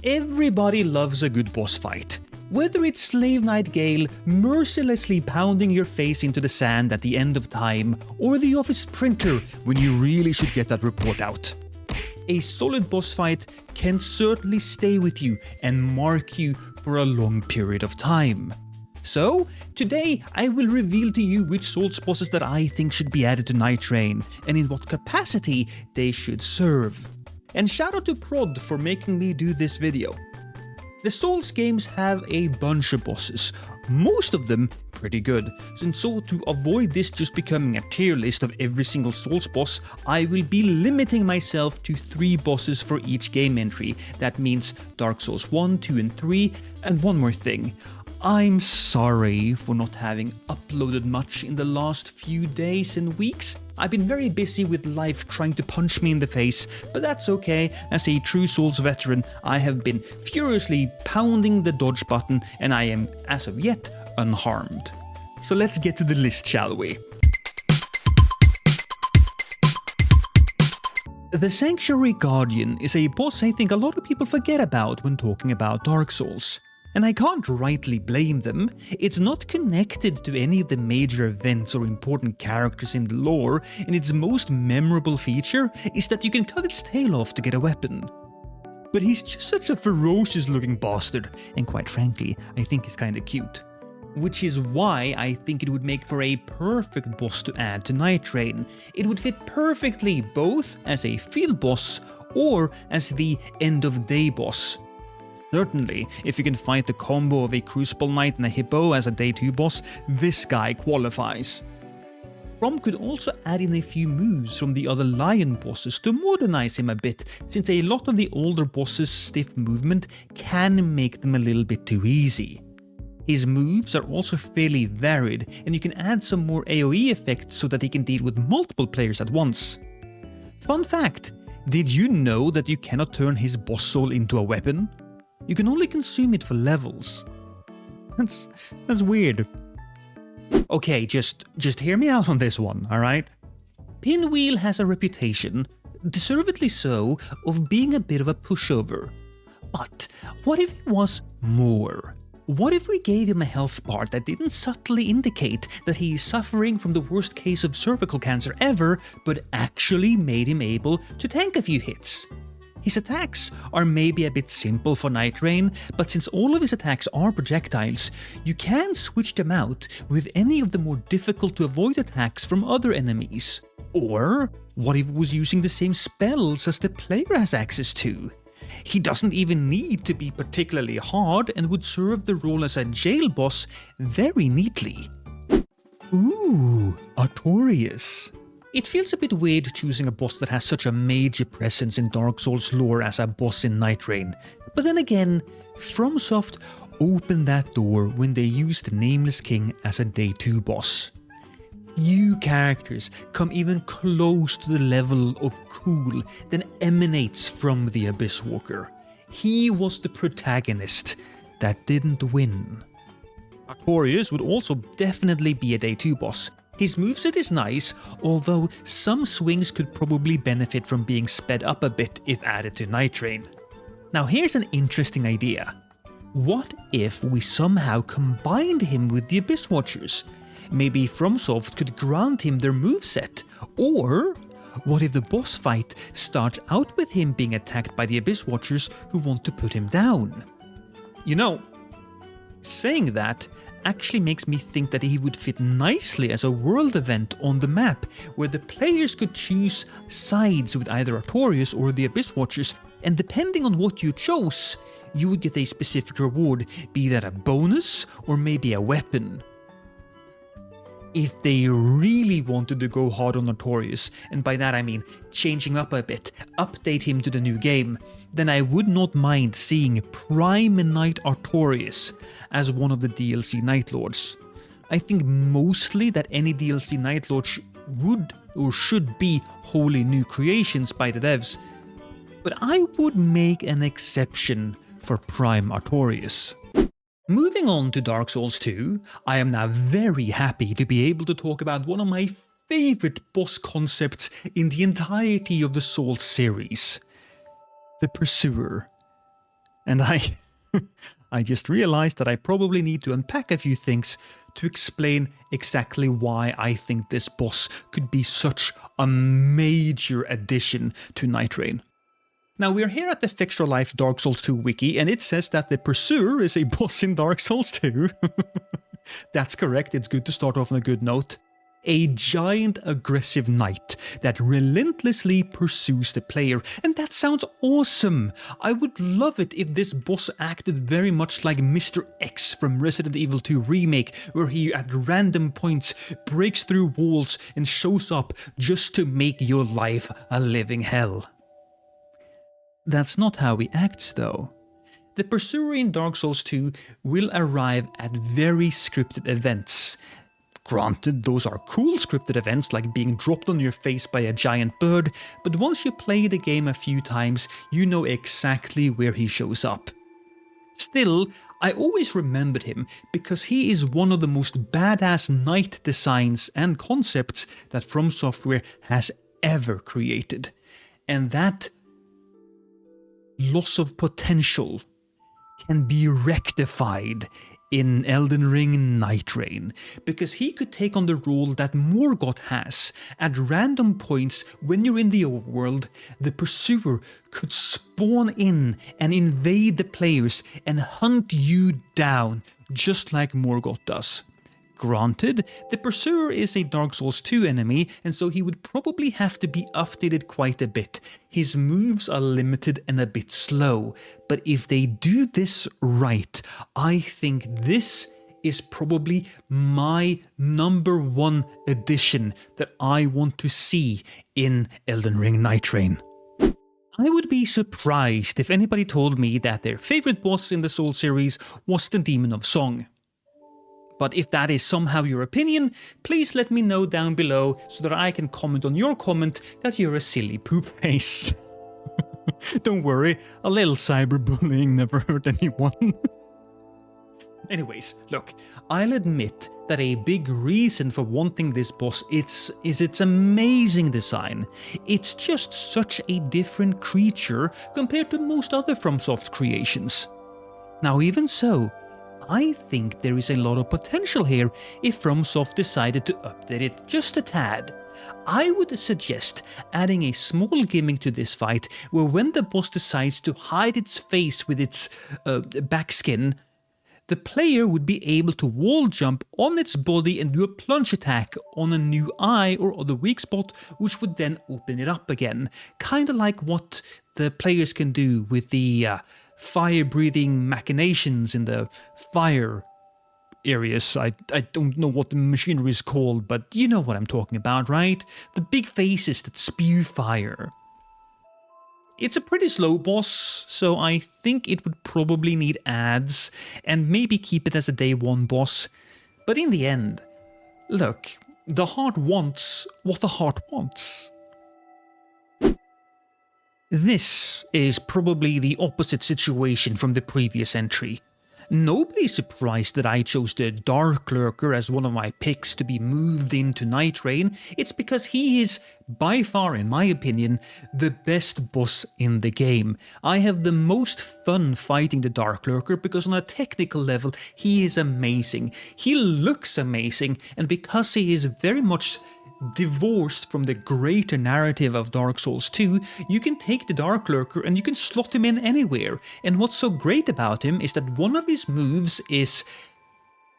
Everybody loves a good boss fight. Whether it's Slave Knight Gael mercilessly pounding your face into the sand at the end of time, or the office printer when you really should get that report out. A solid boss fight can certainly stay with you and mark you for a long period of time. So, today I will reveal to you which Souls bosses that I think should be added to Nightreign, and in what capacity they should serve. And shout out to Prod for making me do this video. The Souls games have a bunch of bosses, most of them pretty good, and so to avoid this just becoming a tier list of every single Souls boss, I will be limiting myself to 3 bosses for each game entry. That means Dark Souls 1, 2 and 3, and one more thing. I'm sorry for not having uploaded much in the last few days and weeks. I've been very busy with life trying to punch me in the face, but that's okay. As a true Souls veteran, I have been furiously pounding the dodge button and I am, as of yet, unharmed. So let's get to the list, shall we? The Sanctuary Guardian is a boss I think a lot of people forget about when talking about Dark Souls. And I can't rightly blame them. It's not connected to any of the major events or important characters in the lore, and its most memorable feature is that you can cut its tail off to get a weapon. But he's just such a ferocious looking bastard, and quite frankly, I think he's kinda cute. Which is why I think it would make for a perfect boss to add to Nightreign. It would fit perfectly both as a field boss or as the end of day boss. Certainly, if you can fight the combo of a Crucible Knight and a Hippo as a Day 2 boss, this guy qualifies. From could also add in a few moves from the other Lion bosses to modernize him a bit, since a lot of the older bosses' stiff movement can make them a little bit too easy. His moves are also fairly varied, and you can add some more AoE effects so that he can deal with multiple players at once. Fun fact, did you know that you cannot turn his boss soul into a weapon? You can only consume it for levels. That's weird. Okay, just hear me out on this one, alright? Pinwheel has a reputation, deservedly so, of being a bit of a pushover. But what if it was more? What if we gave him a health bar that didn't subtly indicate that he is suffering from the worst case of cervical cancer ever, but actually made him able to tank a few hits? His attacks are maybe a bit simple for Nightreign, but since all of his attacks are projectiles, you can switch them out with any of the more difficult to avoid attacks from other enemies. Or what if he was using the same spells as the player has access to? He doesn't even need to be particularly hard and would serve the role as a jail boss very neatly. Ooh, Artorias. It feels a bit weird choosing a boss that has such a major presence in Dark Souls lore as a boss in Nightreign, but then again, FromSoft opened that door when they used the Nameless King as a Day 2 boss. Few characters come even close to the level of cool that emanates from the Abyss Walker. He was the protagonist that didn't win. Artorias would also definitely be a Day 2 boss. His moveset is nice, although some swings could probably benefit from being sped up a bit if added to Nightreign. Now here's an interesting idea. What if we somehow combined him with the Abyss Watchers? Maybe FromSoft could grant him their moveset, or what if the boss fight starts out with him being attacked by the Abyss Watchers who want to put him down? You know, saying that actually makes me think that he would fit nicely as a world event on the map, where the players could choose sides with either Artorias or the Abyss Watchers, and depending on what you chose, you would get a specific reward, be that a bonus or maybe a weapon. If they really wanted to go hard on Artorias, and by that I mean changing up a bit, update him to the new game, then I would not mind seeing Prime Knight Artorias as one of the DLC Night Lords. I think mostly that any DLC Night Lord would or should be wholly new creations by the devs, but I would make an exception for Prime Artorias. Moving on to Dark Souls 2, I am now very happy to be able to talk about one of my favorite boss concepts in the entirety of the Souls series. The Pursuer. And I just realized that I probably need to unpack a few things to explain exactly why I think this boss could be such a major addition to Nightreign. Now, we're here at the Fixture Life Dark Souls 2 wiki, and it says that the Pursuer is a boss in Dark Souls 2. That's correct, it's good to start off on a good note. A giant aggressive knight that relentlessly pursues the player, and that sounds awesome! I would love it if this boss acted very much like Mr. X from Resident Evil 2 Remake, where he at random points breaks through walls and shows up just to make your life a living hell. That's not how he acts though. The Pursuer in Dark Souls 2 will arrive at very scripted events. Granted, those are cool scripted events like being dropped on your face by a giant bird, but once you play the game a few times, you know exactly where he shows up. Still, I always remembered him because he is one of the most badass knight designs and concepts that From Software has ever created. And that loss of potential can be rectified in Elden Ring Nightreign, because he could take on the role that Morgott has. At random points when you're in the overworld, the Pursuer could spawn in and invade the players and hunt you down, just like Morgott does. Granted, the Pursuer is a Dark Souls 2 enemy, and so he would probably have to be updated quite a bit. His moves are limited and a bit slow, but if they do this right, I think this is probably my #1 addition that I want to see in Elden Ring Nightreign. I would be surprised if anybody told me that their favorite boss in the Soul series was the Demon of Song. But if that is somehow your opinion, please let me know down below so that I can comment on your comment that you're a silly poop face. Don't worry, a little cyberbullying never hurt anyone. Anyways, look, I'll admit that a big reason for wanting this boss is its amazing design. It's just such a different creature compared to most other FromSoft creations. Now even so, I think there is a lot of potential here if FromSoft decided to update it just a tad. I would suggest adding a small gimmick to this fight where when the boss decides to hide its face with its back skin, the player would be able to wall jump on its body and do a plunge attack on a new eye or other weak spot, which would then open it up again. Kinda like what the players can do with the fire-breathing machinations in the fire areas. I don't know what the machinery is called, but you know what I'm talking about, right? The big faces that spew fire. It's a pretty slow boss, so I think it would probably need ads, and maybe keep it as a day 1 boss. But in the end, look, the heart wants what the heart wants. This is probably the opposite situation from the previous entry. Nobody's surprised that I chose the Darklurker as one of my picks to be moved into Nightreign. It's because he is, by far in my opinion, the best boss in the game. I have the most fun fighting the Darklurker because on a technical level he is amazing. He looks amazing, and because he is very much divorced from the greater narrative of Dark Souls 2, you can take the Darklurker and you can slot him in anywhere. And what's so great about him is that one of his moves is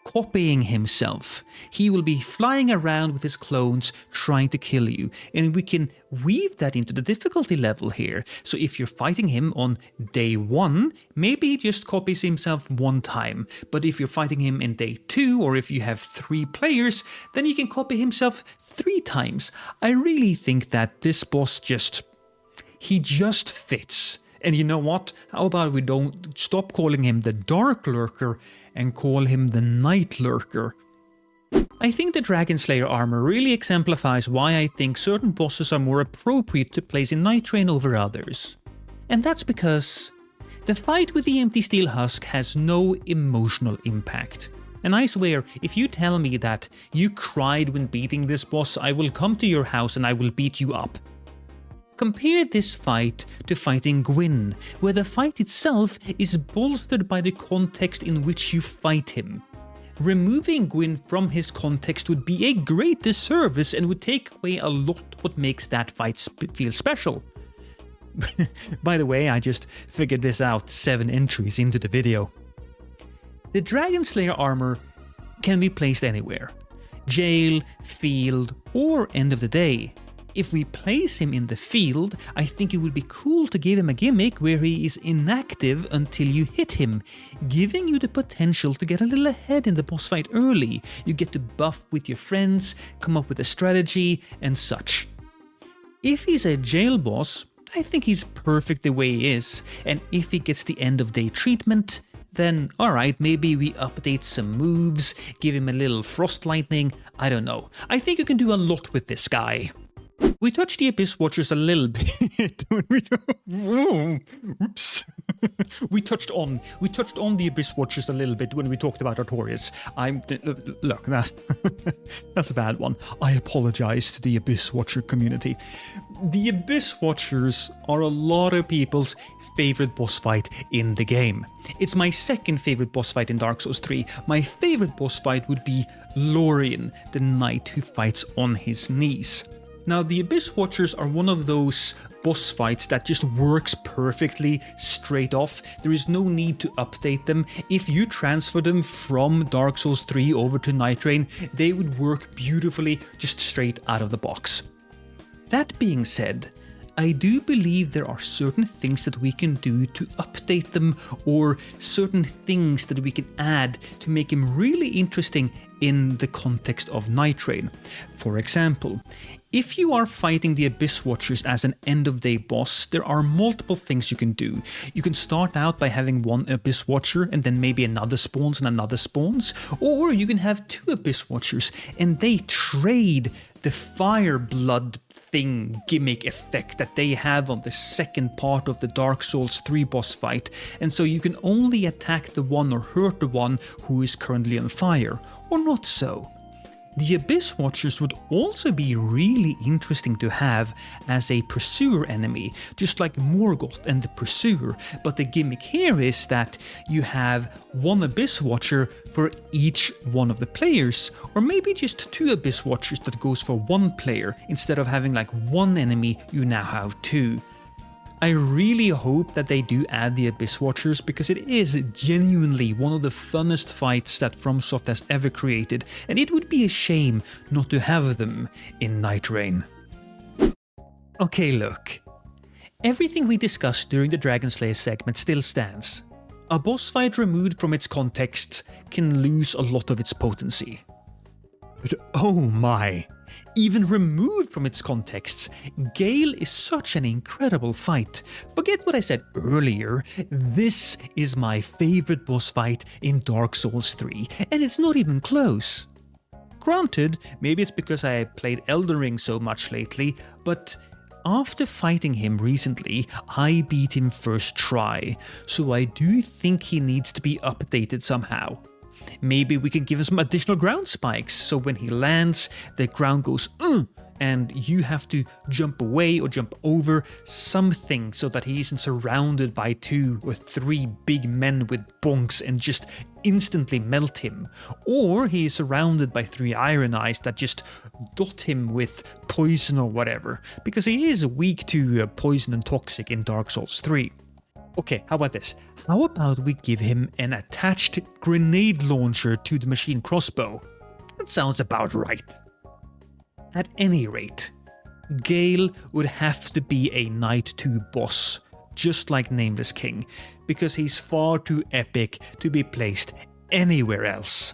copying himself. He will be flying around with his clones trying to kill you, and we can weave that into the difficulty level here. So if you're fighting him on day 1, maybe he just copies himself 1 time, but if you're fighting him in day 2, or if you have 3 players, then he can copy himself 3 times. I really think that this boss just fits. And you know what? How about we don't stop calling him the Darklurker and call him the Nightlurker? I think the Dragonslayer Armour really exemplifies why I think certain bosses are more appropriate to place in Nightreign over others. And that's because the fight with the empty steel husk has no emotional impact. And I swear, if you tell me that you cried when beating this boss, I will come to your house and I will beat you up. Compare this fight to fighting Gwyn, where the fight itself is bolstered by the context in which you fight him. Removing Gwyn from his context would be a great disservice and would take away a lot what makes that fight feel special. By the way, I just figured this out 7 entries into the video. The Dragonslayer Armour can be placed anywhere. Jail, field, or end of the day. If we place him in the field, I think it would be cool to give him a gimmick where he is inactive until you hit him, giving you the potential to get a little ahead in the boss fight early. You get to buff with your friends, come up with a strategy, and such. If he's a jail boss, I think he's perfect the way he is, and if he gets the end of day treatment, then alright, maybe we update some moves, give him a little frost lightning, I don't know. I think you can do a lot with this guy. We touched the Abyss Watchers a little bit when oops. we touched on the Abyss Watchers a little bit when we talked about Artorias. Look, that's a bad one. I apologize to the Abyss Watcher community. The Abyss Watchers are a lot of people's favorite boss fight in the game. It's my second favorite boss fight in Dark Souls 3. My favorite boss fight would be Lorien, the knight who fights on his knees. Now, the Abyss Watchers are one of those boss fights that just works perfectly straight off. There is no need to update them. If you transfer them from Dark Souls 3 over to Nightreign, they would work beautifully just straight out of the box. That being said, I do believe there are certain things that we can do to update them, or certain things that we can add to make him really interesting in the context of Nightreign. For example, if you are fighting the Abyss Watchers as an end-of-day boss, there are multiple things you can do. You can start out by having one Abyss Watcher and then maybe another spawns and another spawns, or you can have 2 Abyss Watchers and they trade the fire blood thing gimmick effect that they have on the second part of the Dark Souls 3 boss fight, and so you can only attack the one or hurt the one who is currently on fire, or not so. The Abyss Watchers would also be really interesting to have as a Pursuer enemy, just like Morgoth and the Pursuer, but the gimmick here is that you have one Abyss Watcher for each one of the players, or maybe just 2 Abyss Watchers that goes for 1 player. Instead of having like 1 enemy, you now have 2. I really hope that they do add the Abyss Watchers, because it is genuinely one of the funnest fights that FromSoft has ever created, and it would be a shame not to have them in Nightreign. Okay, look. Everything we discussed during the Dragonslayer segment still stands. A boss fight removed from its context can lose a lot of its potency. But oh my! Even removed from its contexts, Gael is such an incredible fight. Forget what I said earlier, this is my favorite boss fight in Dark Souls 3, and it's not even close. Granted, maybe it's because I played Elden Ring so much lately, but after fighting him recently, I beat him first try, so I do think he needs to be updated somehow. Maybe we can give him some additional ground spikes, so when he lands, the ground goes and you have to jump away or jump over something so that he isn't surrounded by 2 or 3 big men with bonks and just instantly melt him. Or he is surrounded by 3 Iron Eyes that just dot him with poison or whatever, because he is weak to poison and toxic in Dark Souls 3. Okay, how about this? How about we give him an attached grenade launcher to the machine crossbow? That sounds about right. At any rate, Gael would have to be a Knight 2 boss, just like Nameless King, because he's far too epic to be placed anywhere else.